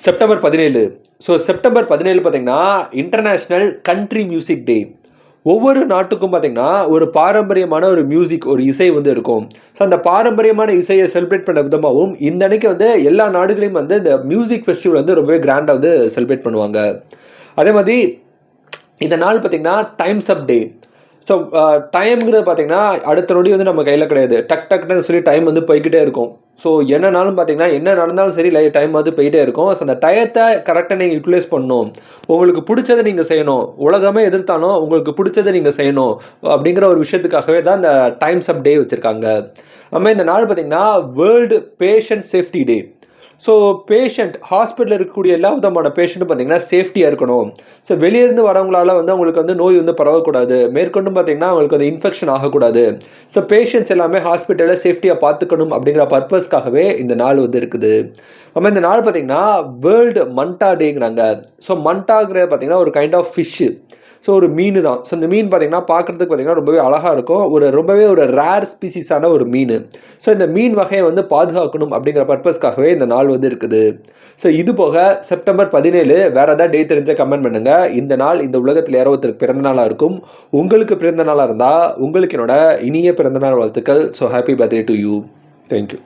September 17. September 17 பார்த்தீங்கன்னா international country music டே. ஒவ்வொரு நாட்டுக்கும் பார்த்தீங்கன்னா ஒரு பாரம்பரியமான ஒரு மியூசிக், ஒரு இசை வந்து இருக்கும். அந்த பாரம்பரியமான இசையை செலிப்ரேட் பண்ண விதமாகவும் இந்த அன்னைக்கு வந்து எல்லா நாடுகளையும் வந்து இந்த மியூசிக் ஃபெஸ்டிவல் வந்து ரொம்பவே கிராண்டாக வந்து செலிப்ரேட் பண்ணுவாங்க. அதே மாதிரி இந்த நாள் பார்த்தீங்கன்னா டைம்ஸ் அப் டே. ஸோ டைம்ங்கிறது பார்த்தீங்கன்னா அடுத்த நொடி வந்து நம்ம கையில் கிடையாது. டக்குன்னு சொல்லி டைம் வந்து போய்க்கிட்டே இருக்கும். ஸோ என்னனாலும் பார்த்தீங்கன்னா என்ன நடந்தாலும் சரி டைம் வந்து போயிட்டே இருக்கும். ஸோ அந்த டயத்தை கரெக்டாக நீங்கள் யூட்டிலைஸ் பண்ணணும். உங்களுக்கு பிடிச்சதை நீங்கள் செய்யணும். உலகமே எதிர்த்தாலும் உங்களுக்கு பிடிச்சதை நீங்கள் செய்யணும் அப்படிங்கிற ஒரு விஷயத்துக்காகவே தான் இந்த டைம்ஸ் அப் டே வச்சுருக்காங்க. நம்ம இந்த நாள் பார்த்தீங்கன்னா world patient safety day. So patient ஹாஸ்பிட்டலில் இருக்கக்கூடிய எல்லா விதமான பேஷண்ட்டும் பார்த்தீங்கன்னா சேஃப்டியாக இருக்கணும். ஸோ வெளியிருந்து வரவங்களால வந்து அவங்களுக்கு வந்து நோய் வந்து பரவக்கூடாது. மேற்கொண்டும் பார்த்தீங்கன்னா அவங்களுக்கு வந்து இன்ஃபெக்ஷன் ஆகக்கூடாது. ஸோ பேஷண்ட்ஸ் எல்லாமே ஹாஸ்பிட்டலில் சேஃப்டியாக பார்த்துக்கணும் அப்படிங்கிற பர்பஸ்க்காகவே இந்த நாள் வந்து இருக்குது. நம்ம இந்த நாள் பார்த்தீங்கன்னா வேர்ல்டு மண்டா டேங்கிறாங்க. ஸோ மண்டாங்கிறது பார்த்தீங்கன்னா ஒரு கைண்ட் ஆஃப் ஃபிஷ்ஷு. ஸோ ஒரு மீன் தான். ஸோ இந்த மீன் பார்த்தீங்கன்னா பார்க்குறதுக்கு பார்த்தீங்கன்னா ரொம்பவே அழகாக இருக்கும். ரொம்பவே ஒரு ரேர் ஸ்பீசிஸான ஒரு மீன். ஸோ இந்த மீன் வகையை வந்து பாதுகாக்கணும் அப்படிங்கிற பர்பஸ்க்காகவே இந்த நாள் வந்து இருக்குது. ஸோ இது போக செப்டம்பர் 17 வேற ஏதாவது டே தெரிஞ்ச கமெண்ட் பண்ணுங்க. இந்த நாள் இந்த உலகத்தில் யாரோ ஒருத்தருக்கு பிறந்த நாளாக இருக்கும். உங்களுக்கு பிறந்த நாளாக இருந்தால் உங்களுக்கு என்னோட இனிய பிறந்தநாள் வாழ்த்துக்கள். So happy birthday to you. Thank you.